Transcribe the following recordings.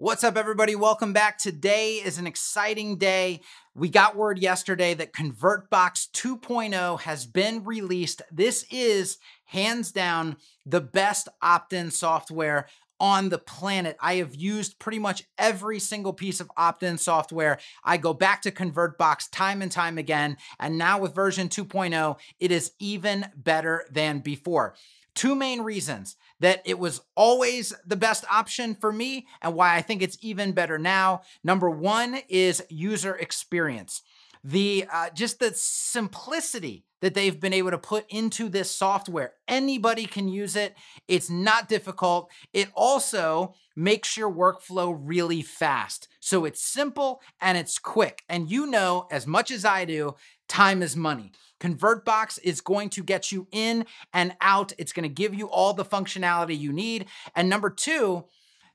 What's up, everybody? Welcome back. Today is an exciting day. We got word yesterday that Convertbox 2.0 has been released. This is hands down the best opt-in software on the planet. I have used pretty much every single piece of opt-in software. I go back to Convertbox time and time again, and now with version 2.0, it is even better than before. Two main reasons that it was always the best option for me and why I think it's even better now. Number one is user experience. Just the simplicity that they've been able to put into this software. Anybody can use it. It's not difficult. It also makes your workflow really fast. So it's simple and it's quick. And you know, as much as I do, time is money. Convertbox is going to get you in and out. It's going to give you all the functionality you need. And number two,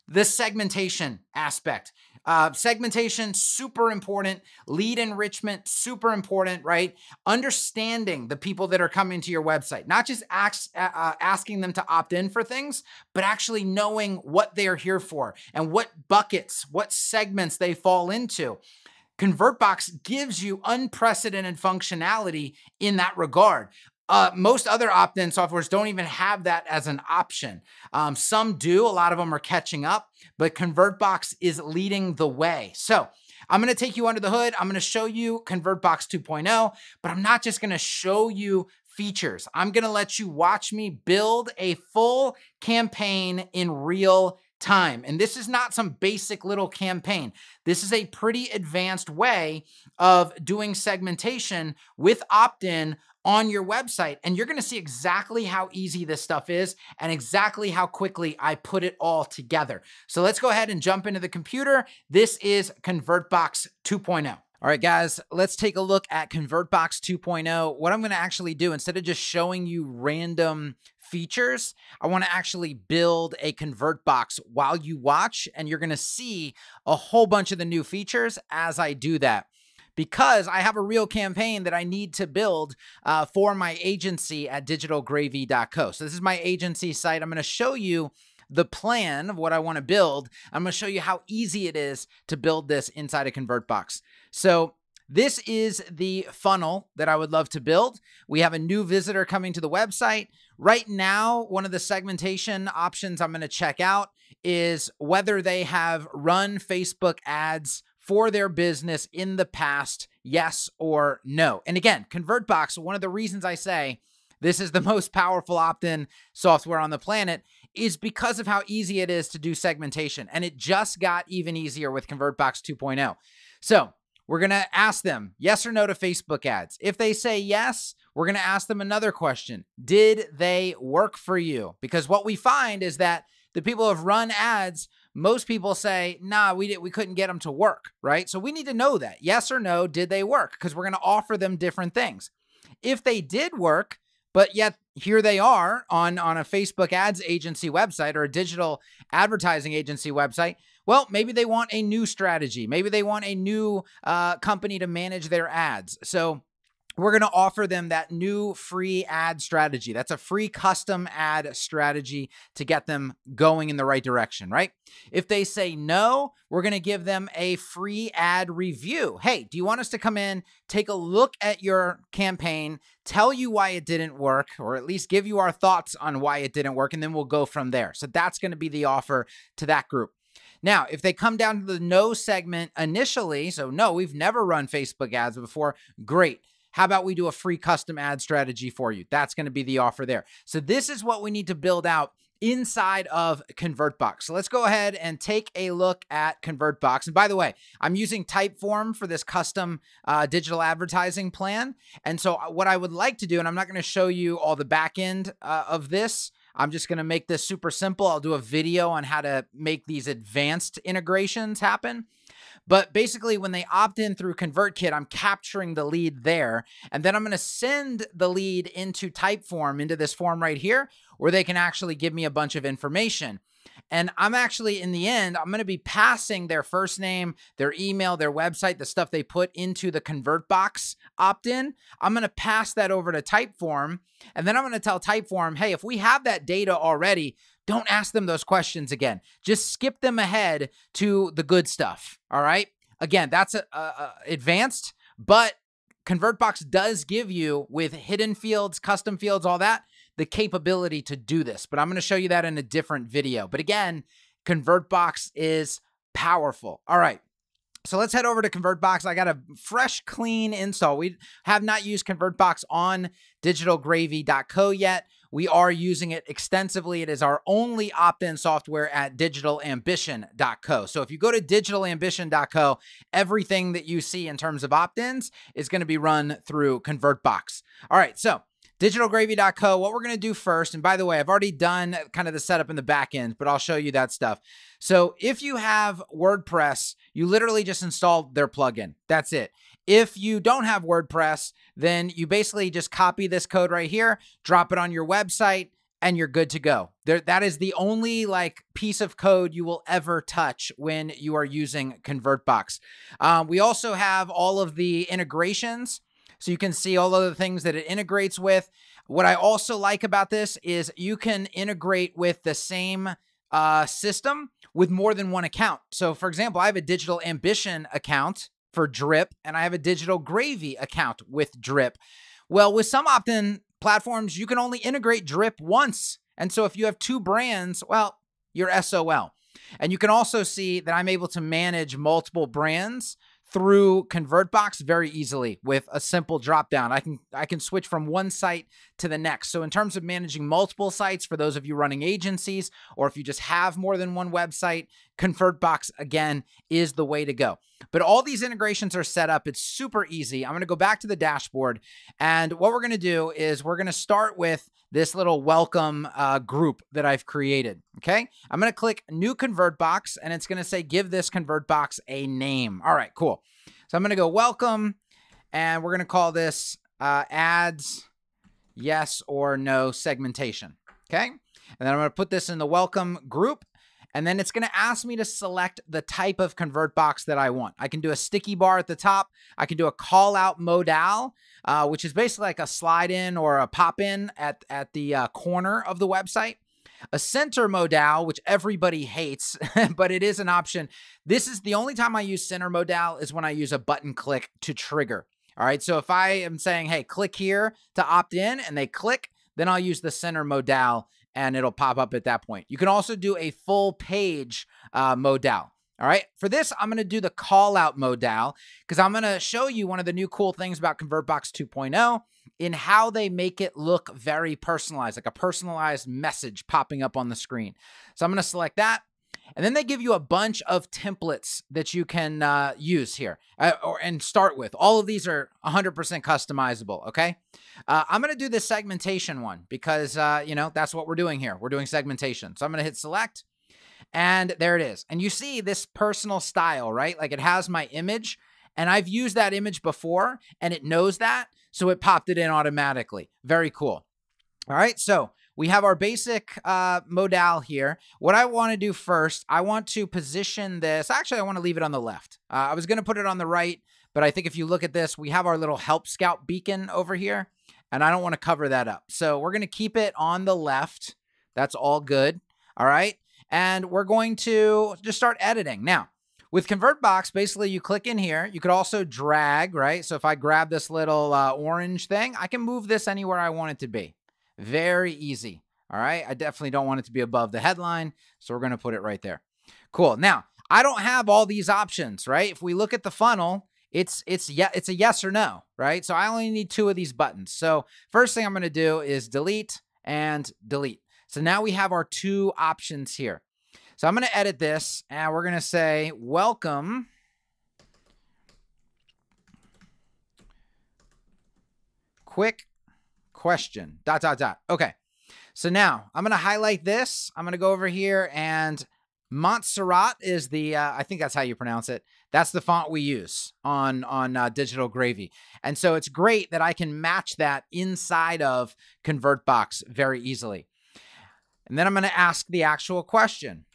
the segmentation aspect. Segmentation, super important. Lead enrichment, super important, right? Understanding the people that are coming to your website, not just asking them to opt in for things, but actually knowing what they're here for and what buckets, what segments they fall into. Convertbox gives you unprecedented functionality in that regard. Most other opt-in softwares don't even have that as an option. Some do, a lot of them are catching up, but Convertbox is leading the way. So I'm going to take you under the hood. I'm going to show you Convertbox 2.0, but I'm not just going to show you features. I'm going to let you watch me build a full campaign in real time. And this is not some basic little campaign. This is a pretty advanced way of doing segmentation with opt-in on your website. And you're going to see exactly how easy this stuff is and exactly how quickly I put it all together. So let's go ahead and jump into the computer. This is Convertbox 2.0. All right, guys, let's take a look at Convertbox 2.0. What I'm going to actually do, instead of just showing you random features, I want to actually build a Convertbox while you watch, and you're going to see a whole bunch of the new features as I do that, because I have a real campaign that I need to build for my agency at digitalgravy.co. So this is my agency site. I'm going to show you the plan of what I want to build. I'm going to show you how easy it is to build this inside of Convertbox. So this is the funnel that I would love to build. We have a new visitor coming to the website. Right now, one of the segmentation options I'm going to check out is whether they have run Facebook ads for their business in the past, yes or no. And again, Convertbox, one of the reasons I say this is the most powerful opt-in software on the planet is because of how easy it is to do segmentation. And it just got even easier with Convertbox 2.0. So we're going to ask them yes or no to Facebook ads. If they say yes, we're going to ask them another question. Did they work for you? Because what we find is that the people who have run ads, most people say, nah, we couldn't get them to work, right? So we need to know that. Yes or no, did they work? Because we're going to offer them different things. If they did work, but yet here they are on a Facebook ads agency website or a digital advertising agency website, well, maybe they want a new strategy. Maybe they want a new company to manage their ads. So we're going to offer them that new free ad strategy. That's a free custom ad strategy to get them going in the right direction, right? If they say no, we're going to give them a free ad review. Hey, do you want us to come in, take a look at your campaign, tell you why it didn't work, or at least give you our thoughts on why it didn't work, and then we'll go from there. So that's going to be the offer to that group. Now, if they come down to the no segment initially, so no, we've never run Facebook ads before, great. How about we do a free custom ad strategy for you? That's going to be the offer there. So this is what we need to build out inside of Convertbox. So let's go ahead and take a look at Convertbox. And by the way, I'm using Typeform for this custom digital advertising plan. And so what I would like to do, and I'm not going to show you all the back end of this, I'm just going to make this super simple. I'll do a video on how to make these advanced integrations happen. But basically, when they opt in through ConvertKit, I'm capturing the lead there. And then I'm going to send the lead into Typeform, into this form right here, where they can actually give me a bunch of information. And I'm actually, in the end, I'm going to be passing their first name, their email, their website, the stuff they put into the Convertbox opt-in. I'm going to pass that over to Typeform. And then I'm going to tell Typeform, hey, if we have that data already, don't ask them those questions again. Just skip them ahead to the good stuff, all right? Again, that's advanced, but Convertbox does give you, with hidden fields, custom fields, all that, the capability to do this. But I'm going to show you that in a different video. But again, Convertbox is powerful. All right. So let's head over to Convertbox. I got a fresh, clean install. We have not used Convertbox on digitalgravy.co yet. We are using it extensively. It is our only opt-in software at digitalambition.co. So if you go to digitalambition.co, everything that you see in terms of opt-ins is going to be run through Convertbox. All right, so digitalgravy.co, what we're going to do first, and by the way, I've already done kind of the setup in the back end, but I'll show you that stuff. So if you have WordPress, you literally just install their plugin. That's it. If you don't have WordPress, then you basically just copy this code right here, drop it on your website, and you're good to go. That is the only piece of code you will ever touch when you are using Convertbox. We also have all of the integrations, so you can see all of the things that it integrates with. What I also like about this is you can integrate with the same system with more than one account. So for example, I have a Digital Ambition account for Drip, and I have a Digital Gravy account with Drip. Well, with some opt-in platforms, you can only integrate Drip once. And so if you have two brands, well, you're SOL. And you can also see that I'm able to manage multiple brands through Convertbox very easily with a simple drop-down. I can switch from one site to the next. So in terms of managing multiple sites, for those of you running agencies, or if you just have more than one website, Convertbox, again, is the way to go. But all these integrations are set up. It's super easy. I'm going to go back to the dashboard. And what we're going to do is we're going to start with this little welcome group that I've created, okay? I'm going to click New Convertbox, and it's going to say, give this Convertbox a name. All right, cool. So I'm going to go welcome, and we're going to call this ads yes or no segmentation, okay? And then I'm going to put this in the welcome group, and then it's going to ask me to select the type of Convertbox that I want. I can do a sticky bar at the top. I can do a call out modal, which is basically like a slide in or a pop in at the corner of the website. A center modal, which everybody hates, but it is an option. This is the only time I use center modal is when I use a button click to trigger. All right. So if I am saying, hey, click here to opt in, and they click, then I'll use the center modal and it'll pop up at that point. You can also do a full page modal. All right. For this, I'm going to do the call out modal because I'm going to show you one of the new cool things about Convertbox 2.0 in how they make it look very personalized, like a personalized message popping up on the screen. So I'm going to select that. And then they give you a bunch of templates that you can use here and start with. All of these are 100% customizable, okay? I'm going to do the segmentation one because, that's what we're doing here. We're doing segmentation. So I'm going to hit select, and there it is. And you see this personal style, right? Like it has my image, and I've used that image before, and it knows that, so it popped it in automatically. Very cool. All right, so we have our basic modal here. What I want to do first, I want to position this. Actually, I want to leave it on the left. I was going to put it on the right, but I think if you look at this, we have our little Help Scout beacon over here, and I don't want to cover that up. So we're going to keep it on the left. That's all good. All right, and we're going to just start editing. Now, with Convertbox, basically you click in here. You could also drag, right? So if I grab this little orange thing, I can move this anywhere I want it to be. Very easy. All right. I definitely don't want it to be above the headline, so we're going to put it right there. Cool. Now, I don't have all these options, right? If we look at the funnel, it's a yes or no, right? So I only need 2 of these buttons. So first thing I'm going to do is delete and delete. So now we have our 2 options here. So I'm going to edit this, and we're going to say, welcome quick question, ... Okay. So now I'm going to highlight this. I'm going to go over here, and Montserrat is the, I think that's how you pronounce it. That's the font we use on Digital Gravy. And so it's great that I can match that inside of Convertbox very easily. And then I'm going to ask the actual question.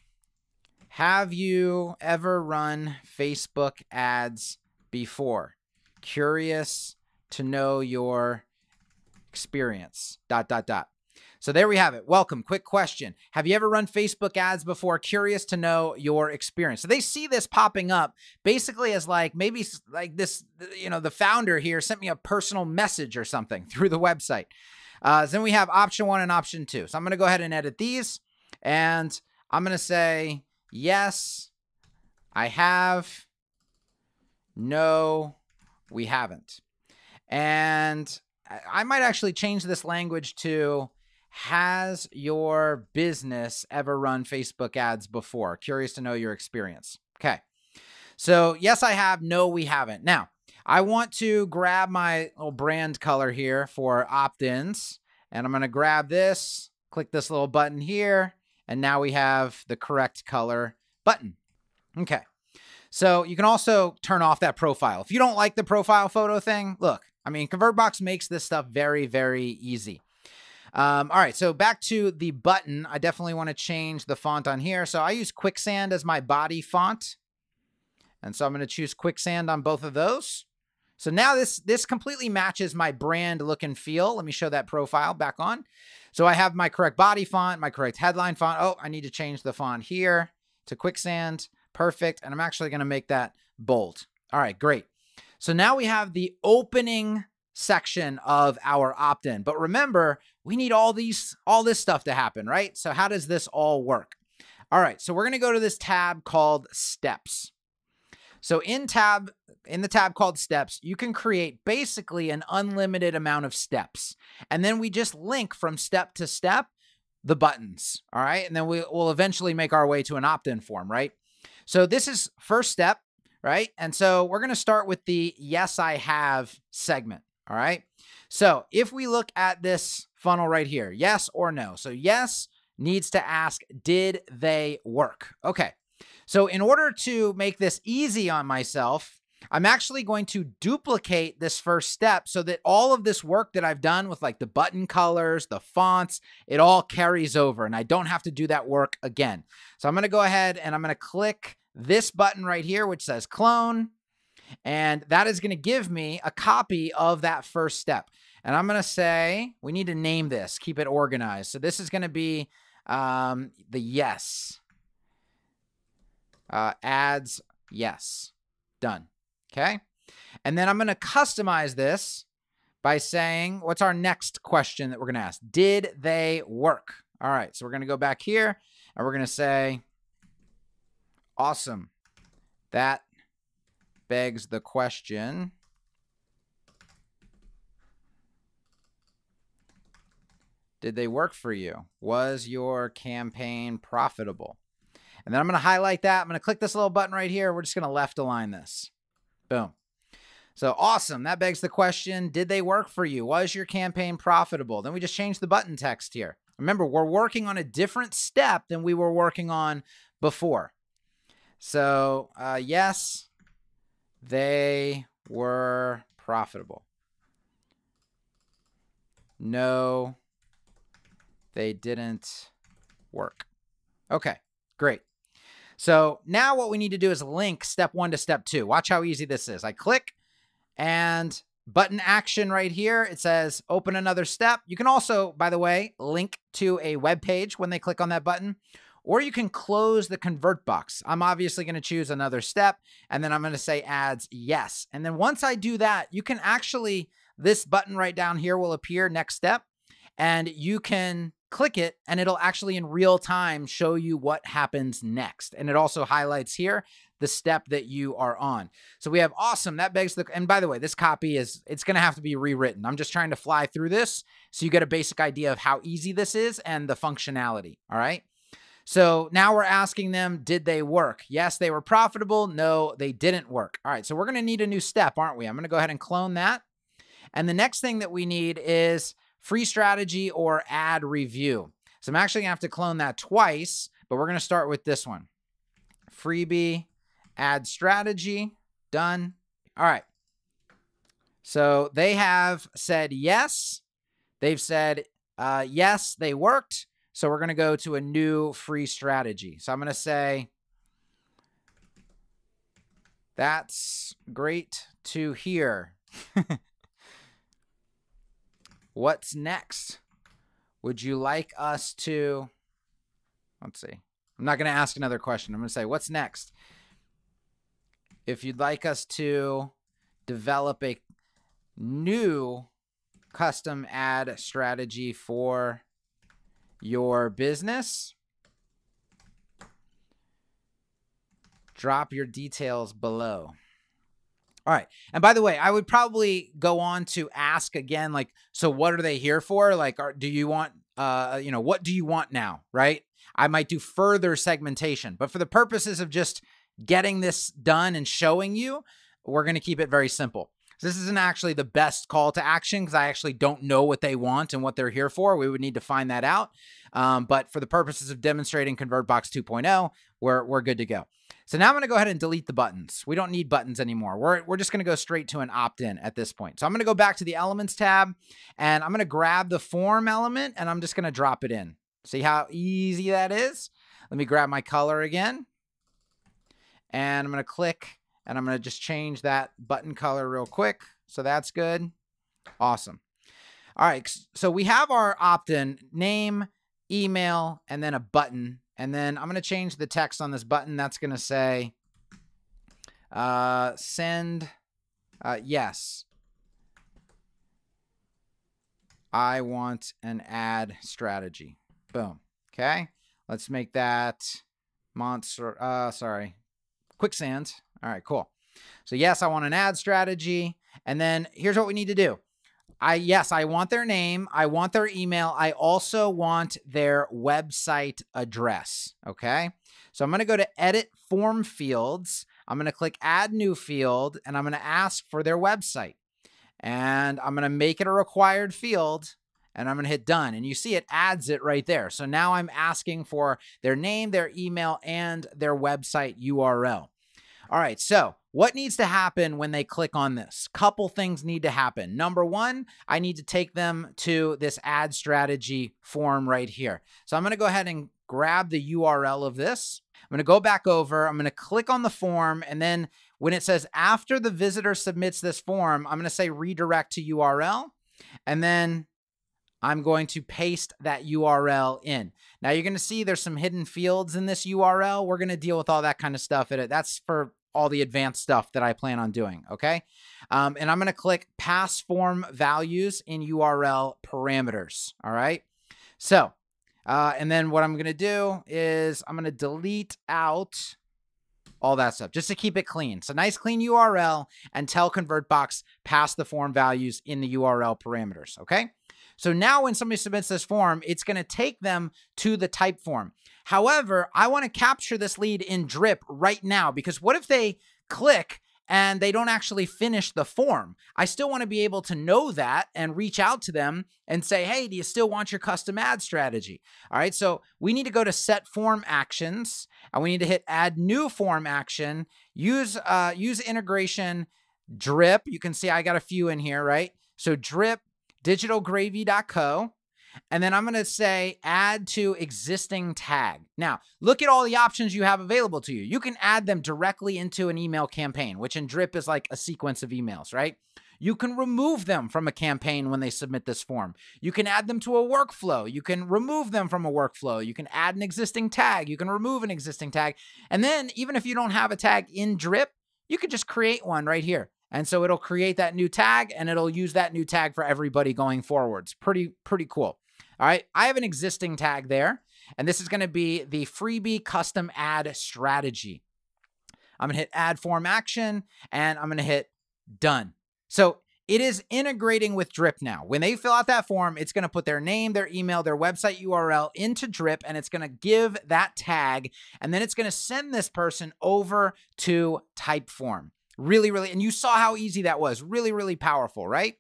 Have you ever run Facebook ads before? Curious to know your experience, ... So there we have it. Welcome. Quick question. Have you ever run Facebook ads before? Curious to know your experience. So they see this popping up basically as like, maybe like this, you know, the founder here sent me a personal message or something through the website. Then we have option 1 and option 2. So I'm going to go ahead and edit these, and I'm going to say, yes, I have. No, we haven't. And I might actually change this language to, has your business ever run Facebook ads before? Curious to know your experience. Okay. So yes, I have. No, we haven't. Now, I want to grab my little brand color here for opt-ins, and I'm going to grab this, click this little button here, and now we have the correct color button. Okay. So you can also turn off that profile. If you don't like the profile photo thing, look, I mean, Convertbox makes this stuff very, very easy. All right, so back to the button. I definitely want to change the font on here. So I use Quicksand as my body font. And so I'm going to choose Quicksand on both of those. So now this completely matches my brand look and feel. Let me show that profile back on. So I have my correct body font, my correct headline font. Oh, I need to change the font here to Quicksand. Perfect. And I'm actually going to make that bold. All right, great. So now we have the opening section of our opt-in. But remember, we need all this stuff to happen, right? So how does this all work? All right, so we're going to go to this tab called Steps. So in the tab called Steps, you can create basically an unlimited amount of steps. And then we just link from step to step the buttons, all right? And then we'll eventually make our way to an opt-in form, right? So this is first step, right? And so we're going to start with the yes, I have segment. All right. So if we look at this funnel right here, yes or no. So yes needs to ask, did they work? Okay. So in order to make this easy on myself, I'm actually going to duplicate this first step so that all of this work that I've done with like the button colors, the fonts, it all carries over and I don't have to do that work again. So I'm going to go ahead and I'm going to click this button right here, which says clone. And that is going to give me a copy of that first step. And I'm going to say, we need to name this, keep it organized. So this is going to be the yes. Ads, yes. Done. Okay. And then I'm going to customize this by saying, what's our next question that we're going to ask? Did they work? All right. So we're going to go back here and we're going to say, awesome. That begs the question, did they work for you? Was your campaign profitable? And then I'm going to highlight that. I'm going to click this little button right here. We're just going to left align this. Boom. So awesome. That begs the question, did they work for you? Was your campaign profitable? Then we just change the button text here. Remember, we're working on a different step than we were working on before. So yes, they were profitable. No, they didn't work. Okay, great. So now what we need to do is link step 1 to step 2. Watch how easy this is. I click and button action right here. It says open another step. You can also, by the way, link to a web page when they click on that button. Or you can close the convert box. I'm obviously going to choose another step, and then I'm going to say ads yes. And then once I do that, you can actually, this button right down here will appear next step, and you can click it, and it'll actually in real time show you what happens next. And it also highlights here the step that you are on. So we have awesome. That begs the, and by the way, this copy it's going to have to be rewritten. I'm just trying to fly through this so you get a basic idea of how easy this is and the functionality. All right. So now we're asking them, did they work? Yes, they were profitable. No, they didn't work. All right, so we're going to need a new step, aren't we? I'm going to go ahead and clone that. And the next thing that we need is free strategy or ad review. So I'm actually going to have to clone that twice, but we're going to start with this one. Freebie, ad strategy, done. All right. So they have said yes. They've said yes, they worked. So we're going to go to a new free strategy. So I'm going to say, that's great to hear. What's next? would you like us to, let's see. I'm not going to ask another question. I'm going to say, what's next? If you'd like us to develop a new custom ad strategy for your business, drop your details below. All right. And by the way, I would probably go on to ask again, like, so what are they here for? Like, do you want, what do you want now? Right. I might do further segmentation, but for the purposes of just getting this done and showing you, we're going to keep it very simple. This isn't actually the best call to action because I actually don't know what they want and what they're here for. We would need to find that out. But for the purposes of demonstrating Convertbox 2.0, we're good to go. So now I'm going to go ahead and delete the buttons. We don't need buttons anymore. We're just going to go straight to an opt-in at this point. So I'm going to go back to the Elements tab, and I'm going to grab the form element, and I'm just going to drop it in. See how easy that is? Let me grab my color again, and I'm going to click, and I'm going to just change that button color real quick. So that's good. Awesome. All right. So we have our opt-in name, email, and then a button. And then I'm going to change the text on this button. That's going to say, send, yes. I want an ad strategy. Boom. Okay. Let's make that quicksand. All right, cool. So yes, I want an ad strategy. And then here's what we need to do. Yes, I want their name. I want their email. I also want their website address. Okay. So I'm going to go to edit form fields. I'm going to click add new field, and I'm going to ask for their website, and I'm going to make it a required field, and I'm going to hit done. And you see it adds it right there. So now I'm asking for their name, their email, and their website URL. All right. So what needs to happen when they click on this? Couple things need to happen. Number one, I need to take them to this ad strategy form right here. So I'm going to go ahead and grab the URL of this. I'm going to go back over. I'm going to click on the form. And then when it says after the visitor submits this form, I'm going to say redirect to URL. And then I'm going to paste that URL in. Now you're going to see there's some hidden fields in this URL. We're going to deal with all that kind of stuff in it. That's for all the advanced stuff that I plan on doing. Okay. And I'm going to click pass form values in URL parameters. All right. So, and then what I'm going to do is I'm going to delete out all that stuff just to keep it clean. So nice clean URL, and tell Convertbox pass the form values in the URL parameters. Okay. So now when somebody submits this form, it's going to take them to the type form. However, I want to capture this lead in Drip right now, because what if they click and they don't actually finish the form? I still want to be able to know that and reach out to them and say, hey, do you still want your custom ad strategy? All right. So we need to go to set form actions, and we need to hit add new form action, use integration Drip. You can see I got a few in here, right? So Drip, digitalgravy.co, and then I'm going to say add to existing tag. Now, look at all the options you have available to you. You can add them directly into an email campaign, which in Drip is like a sequence of emails, right? You can remove them from a campaign when they submit this form. You can add them to a workflow. You can remove them from a workflow. You can add an existing tag. You can remove an existing tag. And then even if you don't have a tag in Drip, you could just create one right here. And so it'll create that new tag, and it'll use that new tag for everybody going forwards. Pretty cool. All right. I have an existing tag there, and this is going to be the freebie custom ad strategy. I'm going to hit add form action, and I'm going to hit done. So it is integrating with Drip now. When they fill out that form, it's going to put their name, their email, their website URL into Drip, and it's going to give that tag, and then it's going to send this person over to Typeform. Really, and you saw how easy that was. Really powerful, right?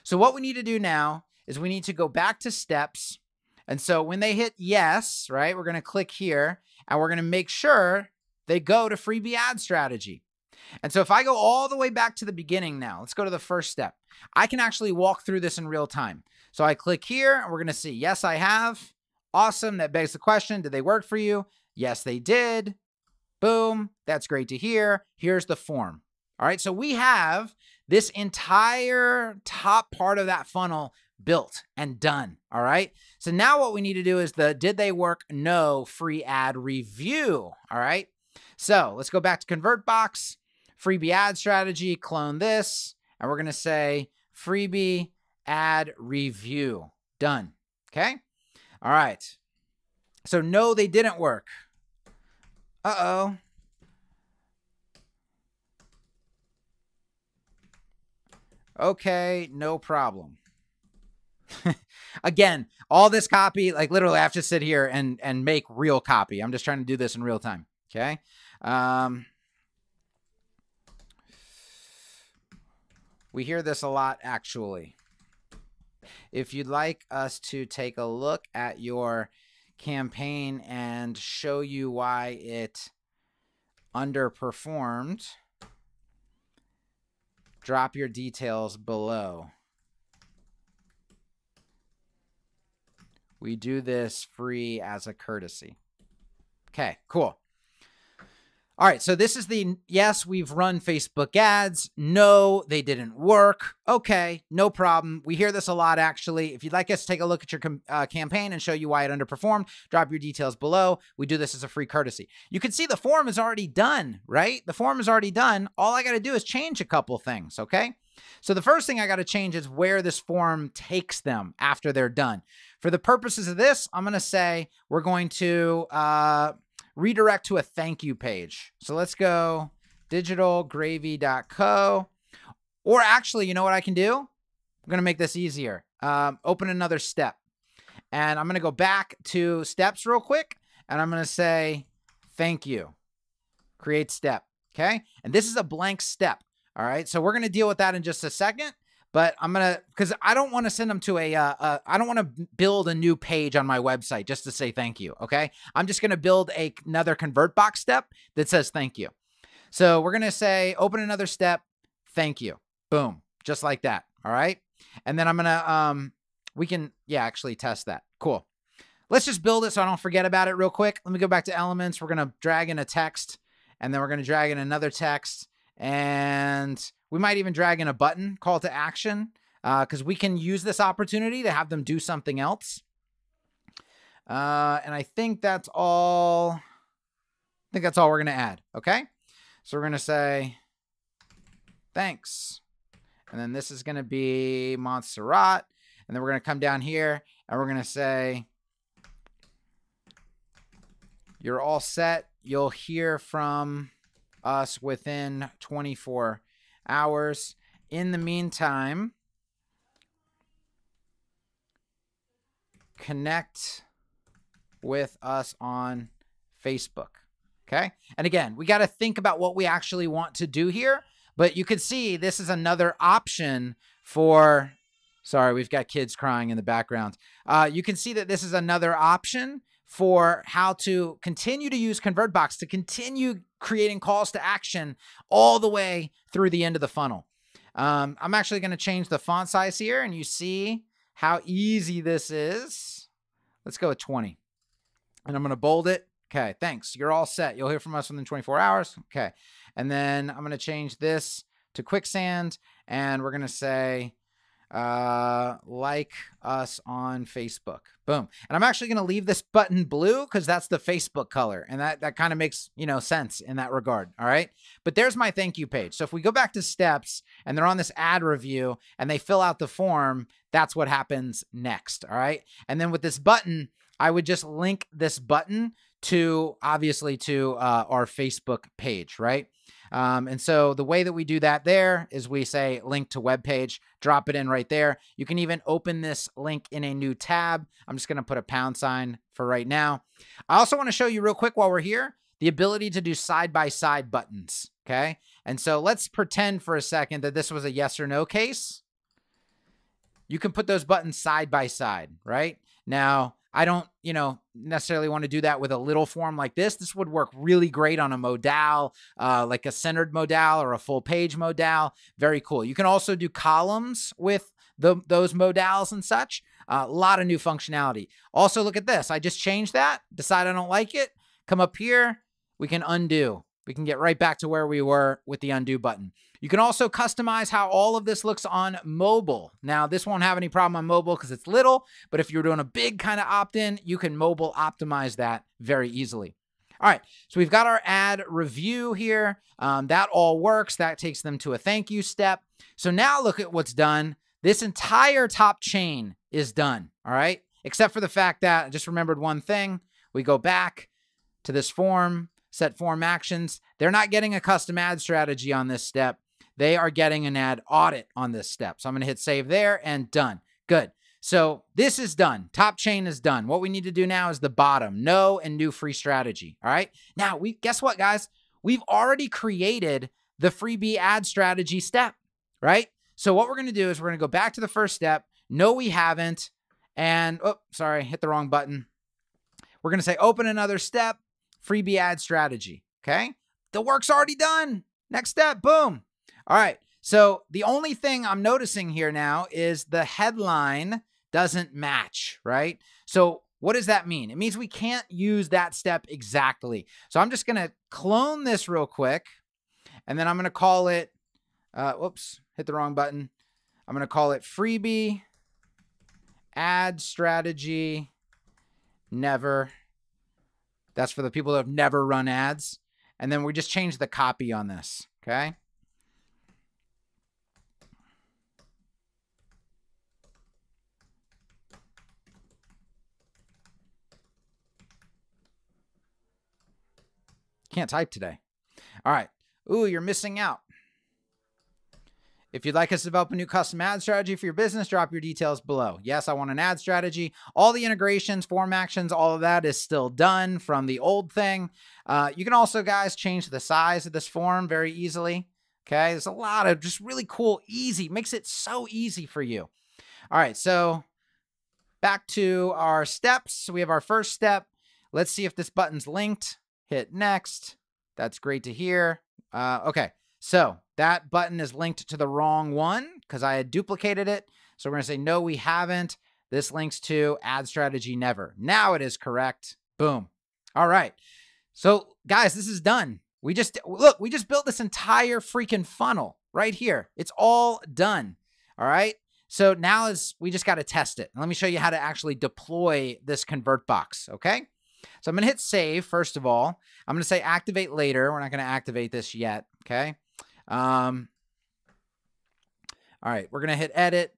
So what we need to do now is we need to go back to steps. And so when they hit yes, right, we're going to click here, and we're going to make sure they go to freebie ad strategy. And so if I go all the way back to the beginning now, let's go to the first step. I can actually walk through this in real time. So I click here, and we're going to see, yes, I have. Awesome. That begs the question, did they work for you? Yes, they did. Boom. That's great to hear. Here's the form. All right. So we have this entire top part of that funnel built and done. All right. So now what we need to do is the did they work? No free ad review. All right. So let's go back to Convertbox, freebie ad strategy, clone this, and we're going to say freebie ad review. Done. Okay. All right. So no, they didn't work. Uh-oh. Okay, no problem. Again, all this copy, like literally I have to sit here and make real copy. I'm just trying to do this in real time. Okay. We hear this a lot, actually. If you'd like us to take a look at your campaign and show you why it underperformed, drop your details below. We do this free as a courtesy. Okay, cool. All right, so this is the, yes, we've run Facebook ads. No, they didn't work. Okay, no problem. We hear this a lot, actually. If you'd like us to take a look at your campaign and show you why it underperformed, drop your details below. We do this as a free courtesy. You can see the form is already done, right? The form is already done. All I got to do is change a couple things, okay? So the first thing I got to change is where this form takes them after they're done. For the purposes of this, I'm going to say we're going to redirect to a thank you page. So let's go digitalgravy.co. Or actually, you know what I can do? I'm going to make this easier. Open another step. And I'm going to go back to steps real quick. And I'm going to say thank you. Create step. Okay. And this is a blank step. All right. So we're going to deal with that in just a second. But I'm going to, because I don't want to send them to I don't want to build a new page on my website just to say thank you, okay? I'm just going to build another Convertbox step that says thank you. So we're going to say, open another step, thank you. Boom, just like that, all right? And then I'm going to, we can, yeah, actually test that. Cool. Let's just build it so I don't forget about it real quick. Let me go back to elements. We're going to drag in a text, and then we're going to drag in another text, and we might even drag in a button, call to action, because we can use this opportunity to have them do something else. And I think that's all. I think that's all we're going to add. Okay. So we're going to say, thanks. And then this is going to be Montserrat. And then we're going to come down here and we're going to say, you're all set. You'll hear from us within 24 hours. In the meantime, connect with us on Facebook. Okay. And again, we got to think about what we actually want to do here, but you can see this is another option for, sorry, we've got kids crying in the background. You can see that this is another option for how to continue to use Convertbox to continue creating calls to action all the way through the end of the funnel. I'm actually going to change the font size here, and you see how easy this is. Let's go with 20. And I'm going to bold it. Okay, thanks. You're all set. You'll hear from us within 24 hours. Okay. And then I'm going to change this to quicksand, and we're going to say, like us on Facebook. Boom. And I'm actually going to leave this button blue because that's the Facebook color. And that kind of makes, you know, sense in that regard. All right. But there's my thank you page. So if we go back to steps and they're on this ad review and they fill out the form, that's what happens next. All right. And then with this button, I would just link this button to obviously to our Facebook page. Right. And so the way that we do that there is we say link to web page, drop it in right there. You can even open this link in a new tab. I'm just going to put a £sign for right now. I also want to show you real quick while we're here, the ability to do side-by-side buttons. Okay. And so let's pretend for a second that this was a yes or no case. You can put those buttons side by side, right? Now, I don't, you know, necessarily want to do that with a little form like this. This would work really great on a modal, like a centered modal or a full page modal. Very cool. You can also do columns with those modals and such. A lot of new functionality. Also, look at this. I just changed that, decide I don't like it, come up here. We can undo. we can get right back to where we were with the undo button. You can also customize how all of this looks on mobile. Now, this won't have any problem on mobile because it's little, but if you're doing a big kind of opt-in, you can mobile optimize that very easily. All right, so we've got our ad review here. That all works. That takes them to a thank you step. So now look at what's done. This entire top chain is done, all right? Except for the fact that I just remembered one thing. We go back to this form, set form actions. They're not getting a custom ad strategy on this step. They are getting an ad audit on this step. So I'm going to hit save there and done. Good. So this is done. Top chain is done. What we need to do now is the bottom, no and new free strategy. All right. Now guess what, guys? We've already created the freebie ad strategy step, right? So what we're going to do is we're going to go back to the first step. No, we haven't. And, oh, sorry, hit the wrong button. We're going to say open another step, freebie ad strategy. Okay. The work's already done. Next step, boom. All right. So the only thing I'm noticing here now is the headline doesn't match, right? So what does that mean? It means we can't use that step exactly. So I'm just going to clone this real quick, and then I'm going to call it, whoops, hit the wrong button. I'm going to call it freebie ad strategy never. That's for the people that have never run ads. And then we just change the copy on this, okay? Can't type today. All right. Ooh, you're missing out. If you'd like us to develop a new custom ad strategy for your business, drop your details below. Yes, I want an ad strategy. All the integrations, form actions, all of that is still done from the old thing. You can also, guys, change the size of this form very easily. Okay, there's a lot of just really cool, easy, makes it so easy for you. All right, so back to our steps. So we have our first step. Let's see if this button's linked. Hit next. That's great to hear. Okay, so that button is linked to the wrong one because I had duplicated it. So we're going to say, no, we haven't. This links to ad strategy never. Now it is correct. Boom. All right. So guys, this is done. We just built this entire freaking funnel right here. It's all done. All right. So now we just got to test it. And let me show you how to actually deploy this Convertbox. Okay. So I'm going to hit save. First of all, I'm going to say activate later. We're not going to activate this yet. Okay. All right. We're going to hit edit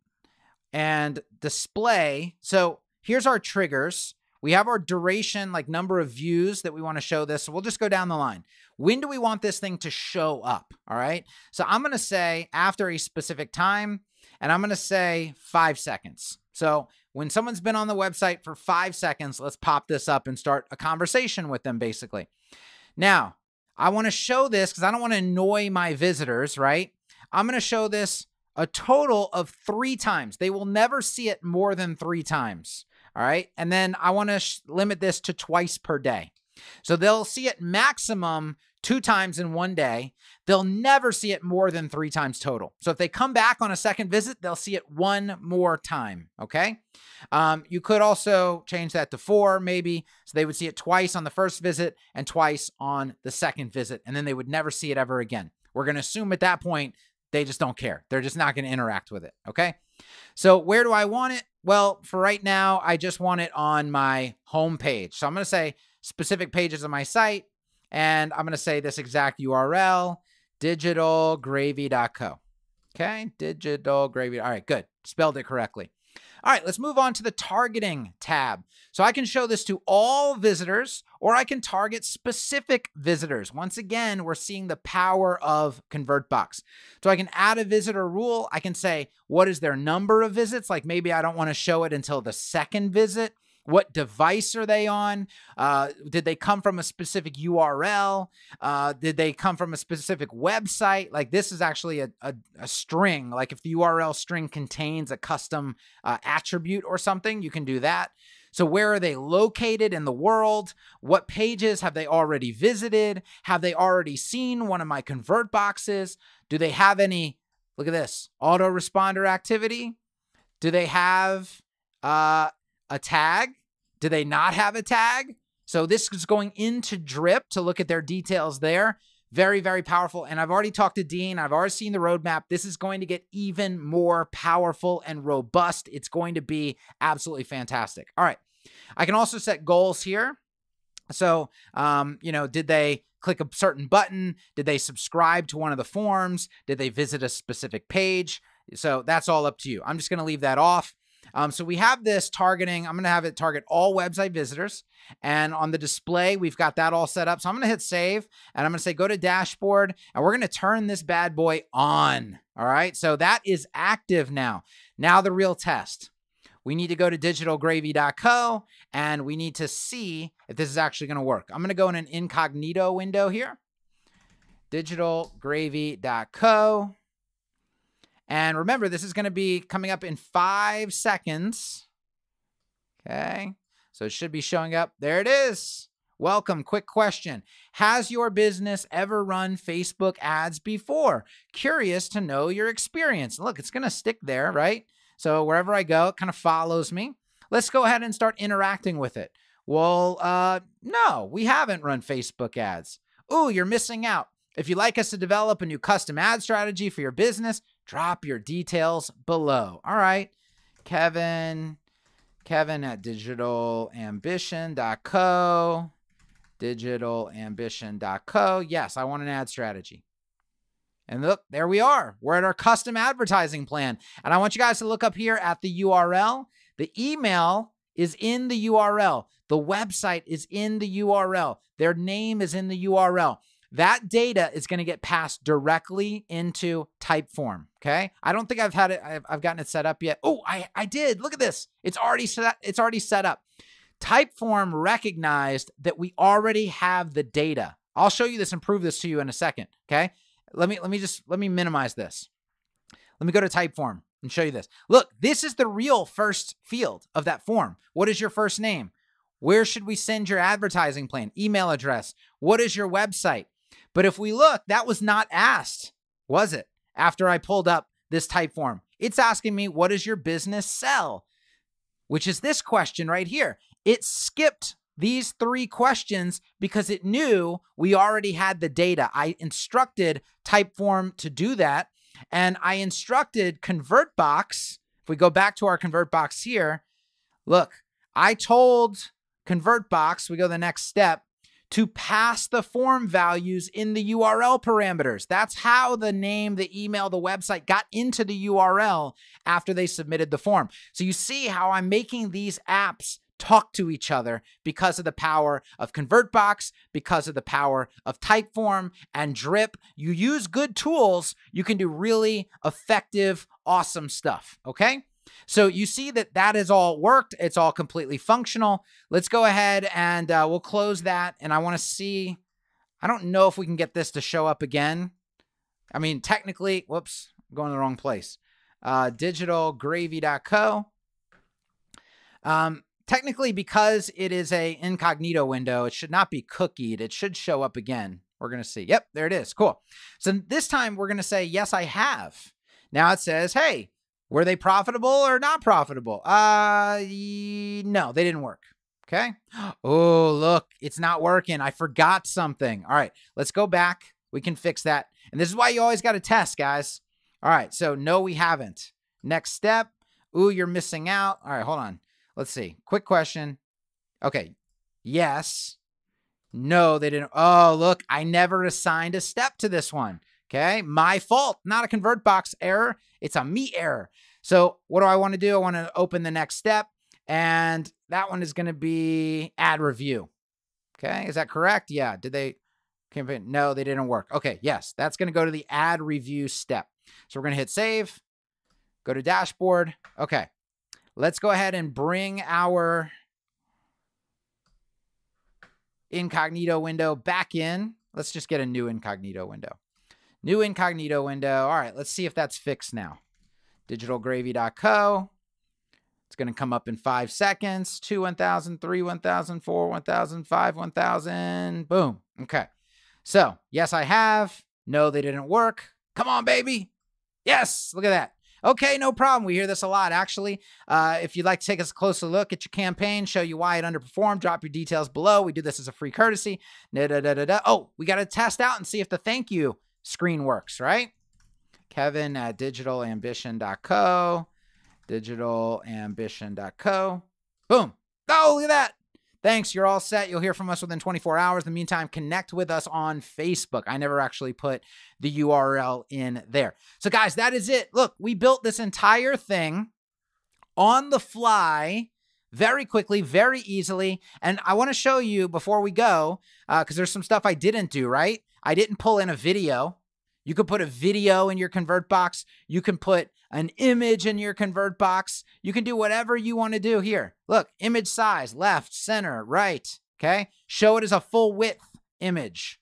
and display. So here's our triggers. We have our duration, like number of views that we want to show this. So we'll just go down the line. When do we want this thing to show up? All right. So I'm going to say after a specific time, and I'm going to say 5 seconds. So when someone's been on the website for 5 seconds, let's pop this up and start a conversation with them, basically. Now, I want to show this because I don't want to annoy my visitors, right? I'm going to show this a total of 3 times. They will never see it more than 3 times. All right. And then I want to limit this to twice per day. So they'll see it maximum 2 times in one day. They'll never see it more than 3 times total. So if they come back on a second visit, they'll see it 1 more time. Okay. You could also change that to 4 maybe. So they would see it twice on the first visit and twice on the second visit. And then they would never see it ever again. We're going to assume at that point, they just don't care. They're just not going to interact with it. Okay. So where do I want it? Well, for right now, I just want it on my home page. So I'm going to say specific pages of my site, and I'm going to say this exact URL, digitalgravy.co. Okay, digitalgravy. All right, good. Spelled it correctly. All right, let's move on to the targeting tab. So I can show this to all visitors, or I can target specific visitors. Once again, we're seeing the power of Convertbox. So I can add a visitor rule. I can say, what is their number of visits? Like maybe I don't want to show it until the second visit. What device are they on? Did they come from a specific URL? Did they come from a specific website? Like this is actually a string. Like if the URL string contains a custom attribute or something, you can do that. So where are they located in the world? What pages have they already visited? Have they already seen one of my Convertboxes? Do they have any, look at this, autoresponder activity? Do they have a tag? Do they not have a tag? So this is going into Drip to look at their details there. Very, very powerful. And I've already talked to Dean. I've already seen the roadmap. This is going to get even more powerful and robust. It's going to be absolutely fantastic. All right. I can also set goals here. So, did they click a certain button? Did they subscribe to one of the forms? Did they visit a specific page? So that's all up to you. I'm just going to leave that off. So we have this targeting. I'm going to have it target all website visitors. And on the display, we've got that all set up. So I'm going to hit save and I'm going to say, go to dashboard, and we're going to turn this bad boy on. All right. So that is active now. Now the real test. We need to go to digitalgravy.co and we need to see if this is actually going to work. I'm going to go in an incognito window here. Digitalgravy.co. And remember, this is going to be coming up in 5 seconds. Okay. So it should be showing up. There it is. Welcome. Quick question. Has your business ever run Facebook ads before? Curious to know your experience. Look, it's going to stick there, right? So wherever I go, it kind of follows me. Let's go ahead and start interacting with it. Well, no, we haven't run Facebook ads. Ooh, you're missing out. If you'd like us to develop a new custom ad strategy for your business, drop your details below. All right, Kevin at digitalambition.co, digitalambition.co. Yes, I want an ad strategy. And look, there we are. We're at our custom advertising plan. And I want you guys to look up here at the URL. The email is in the URL. The website is in the URL. Their name is in the URL. That data is going to get passed directly into Typeform. Okay. I don't think I've gotten it set up yet. Oh, I did. Look at this. It's already set up. Typeform recognized that we already have the data. I'll show you this and prove this to you in a second. Okay. Let me minimize this. Let me go to Typeform and show you this. Look, this is the real first field of that form. What is your first name? Where should we send your advertising plan? Email address. What is your website? But if we look, that was not asked, was it? After I pulled up this Typeform, it's asking me, what does your business sell? Which is this question right here. It skipped these 3 questions because it knew we already had the data. I instructed Typeform to do that. And I instructed Convertbox. If we go back to our Convertbox here, look, I told Convertbox, we go to the next step, to pass the form values in the URL parameters. That's how the name, the email, the website got into the URL after they submitted the form. So you see how I'm making these apps talk to each other because of the power of Convertbox, because of the power of Typeform and Drip. You use good tools, you can do really effective, awesome stuff, okay? So you see that that has all worked. It's all completely functional. Let's go ahead and we'll close that. And I want to see, I don't know if we can get this to show up again. I mean, technically, whoops, I'm going to the wrong place. Digitalgravy.co. Technically, because it is a incognito window, it should not be cookied. It should show up again. We're going to see. Yep, there it is. Cool. So this time we're going to say, yes, I have. Now it says, hey, were they profitable or not profitable? No, they didn't work. Okay. Oh, look, it's not working. I forgot something. All right, let's go back. We can fix that. And this is why you always got to test, guys. All right. So no, we haven't. Next step. Ooh, you're missing out. All right, hold on. Let's see. Quick question. Okay. Yes. No, they didn't. Oh, look, I never assigned a step to this one. Okay. My fault, not a Convertbox error. It's a me error. So what do I want to do? I want to open the next step, and that one is going to be add review. Okay. Is that correct? Yeah. Did they? No, they didn't work. Okay. Yes. That's going to go to the add review step. So we're going to hit save, go to dashboard. Okay. Let's go ahead and bring our incognito window back in. Let's just get a new incognito window. New incognito window. All right, let's see if that's fixed now. Digitalgravy.co. It's going to come up in 5 seconds. 2, 1,000, 3, 1,000, 4, 1,000, 5, 1,000. Boom. Okay. So, yes, I have. No, they didn't work. Come on, baby. Yes, look at that. Okay, no problem. We hear this a lot. Actually, if you'd like to take us a closer look at your campaign, show you why it underperformed, drop your details below. We do this as a free courtesy. Oh, we got to test out and see if the thank you screen works, right? Kevin at digitalambition.co. Digitalambition.co. Boom. Oh, look at that. Thanks. You're all set. You'll hear from us within 24 hours. In the meantime, connect with us on Facebook. I never actually put the URL in there. So guys, that is it. Look, we built this entire thing on the fly very quickly, very easily. And I want to show you before we go, because there's some stuff I didn't do, right? I didn't pull in a video. You could put a video in your Convertbox. You can put an image in your Convertbox. You can do whatever you want to do here. Look, image size, left, center, right, okay? Show it as a full width image.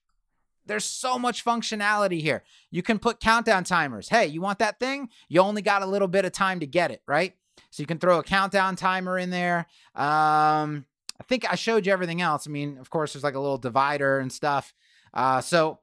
There's so much functionality here. You can put countdown timers. Hey, you want that thing? You only got a little bit of time to get it, right? So you can throw a countdown timer in there. I think I showed you everything else. I mean, of course, there's like a little divider and stuff. So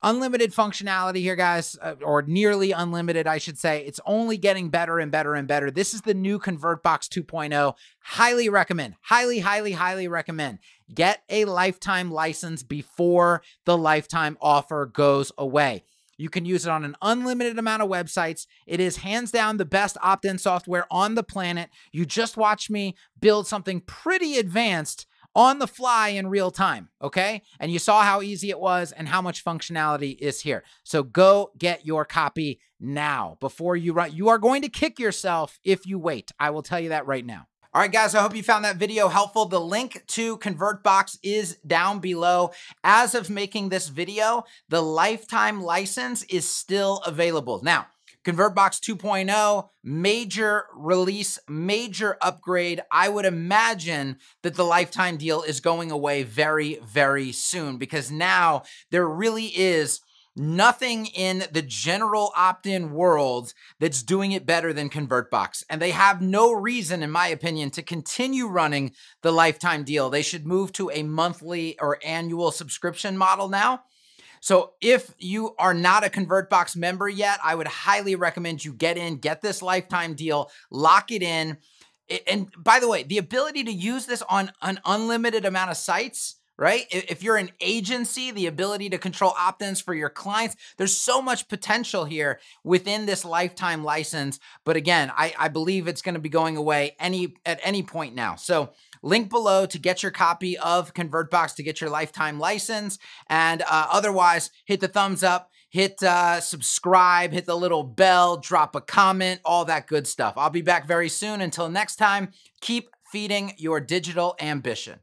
unlimited functionality here, guys, or nearly unlimited, I should say. It's only getting better and better and better. This is the new Convertbox 2.0. Highly recommend. Highly, highly, highly recommend. Get a lifetime license before the lifetime offer goes away. You can use it on an unlimited amount of websites. It is hands down the best opt-in software on the planet. You just watched me build something pretty advanced on the fly in real time, okay? And you saw how easy it was and how much functionality is here. So go get your copy now before you run. You are going to kick yourself if you wait. I will tell you that right now. All right, guys, I hope you found that video helpful. The link to Convertbox is down below. As of making this video, the lifetime license is still available. Now, Convertbox 2.0, major release, major upgrade. I would imagine that the lifetime deal is going away very, very soon because now there really is nothing in the general opt-in world that's doing it better than Convertbox. And they have no reason, in my opinion, to continue running the lifetime deal. They should move to a monthly or annual subscription model now. So if you are not a Convertbox member yet, I would highly recommend you get in, get this lifetime deal, lock it in. And by the way, the ability to use this on an unlimited amount of sites, right? If you're an agency, the ability to control opt-ins for your clients, there's so much potential here within this lifetime license. But again, I believe it's going to be going away at any point now. So link below to get your copy of Convertbox to get your lifetime license. And otherwise, hit the thumbs up, hit subscribe, hit the little bell, drop a comment, all that good stuff. I'll be back very soon. Until next time, keep feeding your digital ambition.